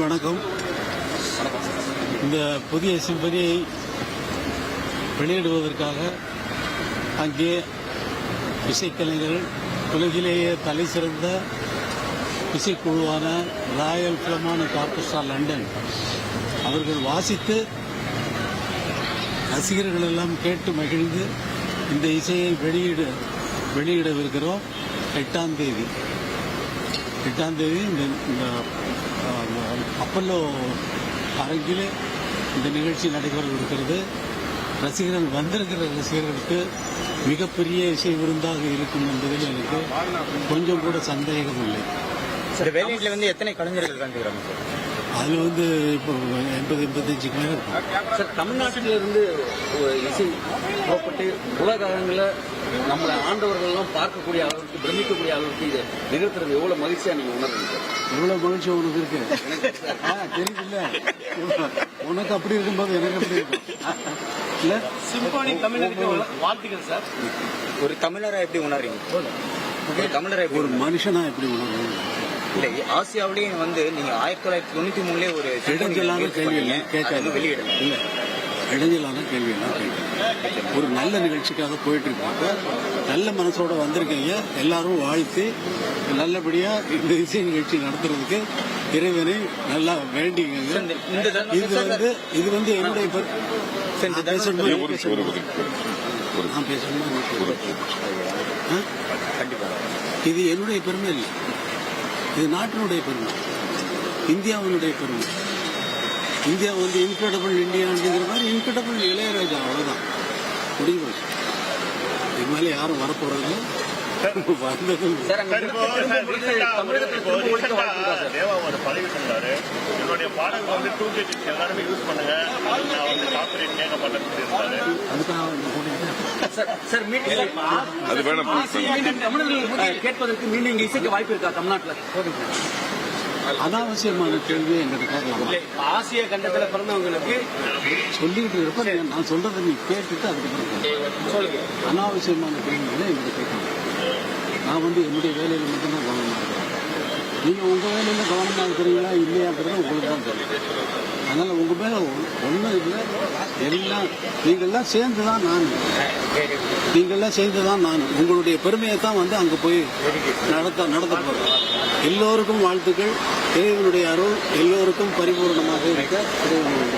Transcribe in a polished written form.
வணக்கம். இந்த புதிய சிம்பனியை வெளியிடுவதற்காக அங்கே இசைக்கலைஞர்கள், உலகிலேயே தலை சிறந்த இசைக்குழுவான ராயல் பிலமானிக் ஆர்கெஸ்ட்ரா லண்டன் அவர்கள் வாசித்து ரசிகர்கள் எல்லாம் கேட்டு மகிழ்ந்து இந்த இசையை வெளியிடவிருக்கிறோம். 8ஆம் தேதி இந்த அப்பல்லோ அரங்கில் இந்த நிகழ்ச்சி நடைபெறவிருக்கிறது. ரசிகர்கள் வந்திருக்கிற ரசிகர்களுக்கு மிகப்பெரிய இசை விருந்தாக இருக்கும் என்பதில் எனக்கு கொஞ்சம் கூட சந்தேகம் இல்லை. சார், வேலையில் எத்தனை கலைஞர்கள் கலந்துக்கிறாங்க சார்? அது இப்போ 80-85 மேலே இருக்கும் சார். தமிழ்நாட்டிலிருந்து இசை புறப்பட்டு உலக அரங்கில் நம்மளை ஆண்டவர்கள்லாம் பார்க்கக்கூடிய அளவுக்கு, பிரமிக்கக்கூடிய அளவுக்கு இது நிகழ்த்துறது எவ்வளவு மகிழ்ச்சியா நீங்க உணர்றீங்க சார்? எவ்வளவு மகிழ்ச்சி உனக்கு இருக்கு தெரியுதுல்ல. உனக்கு அப்படி இருக்கும்போது எனக்கு அப்படி இருக்கும் இல்ல. சிம்பனி தமிழருக்கு வாழ்த்துக்கள் சார். ஒரு தமிழரா எப்படி உணர்றீங்க? ஒரு தமிழரை ஒரு மனுஷனா எப்படி உணர்றீங்க? இல்ல, ஆசியாவிலேயே நீங்க 1993 ஒரு இடைஞ்சலான கேள்வி கேட்காது, வெளியிடல. இல்ல, இடைஞ்சலான கேள்வியெல்லாம் கேட்க ஒரு நல்ல நிகழ்ச்சிக்காக போயிட்டு இருப்பாங்க. நல்ல மனசோட வந்திருக்கீங்க. எல்லாரும் வாழ்த்து நல்லபடியா இந்த இசை நிகழ்ச்சி நடத்துறதுக்கு இறைவனை நல்லா வேண்டிங்க. இது என்னுடைய இது என்னுடைய பெருமை இல்லை, இது நாட்டினுடைய பெருமை, இந்தியாவினுடைய பெருமை. இந்தியா இன்கிரெடிபிள் இந்தியா அப்படிங்கிற மாதிரி இன்கிரெடிபிள் இளையராஜா, அவ்வளவுதான், முடிஞ்சு போச்சு. இது மேலே யாரும் வரப்போறது என்னுடைய பாடல்கள் 2K எல்லாருமே யூஸ் பண்ணுங்க, காப்பிரைட் கேட்க மாட்டேன். கேட்பதற்கு மீண்டும் இங்க இசைக்கு வாய்ப்பு இருக்கா தமிழ்நாட்டில்? அனாவசியமான கேள்வி எங்கிட்ட கேட்கலாம். ஆசிய கண்டத்தில் பிறந்தவங்களுக்கு சொல்லிட்டு இருப்ப நான் சொல்றதை நீ கேட்டுட்டு அதுக்கப்புறம் அனாவசியமான கேள்விகளை எங்கிட்ட கேட்கலாம். நான் என்னுடைய வேலையில மட்டும்தான் கவனமாக இருக்கிறேன். நீங்க உங்க வேலையில கவனமாக இருக்கிறீங்களா இல்லையாங்கிறது உங்களுக்கு தான் தெரியும். அதனால உங்க மேல ஒன்றும் இல்லை, எல்லாம் நீங்கள்லாம் சேர்ந்துதான் நான் உங்களுடைய பெருமையை தான் அங்க போய் நடத்த போறேன். எல்லோருக்கும் வாழ்த்துக்கள். இறைவனுடைய அருள் எல்லோருக்கும் பரிபூர்ணமாக இருக்க இறைவனுடைய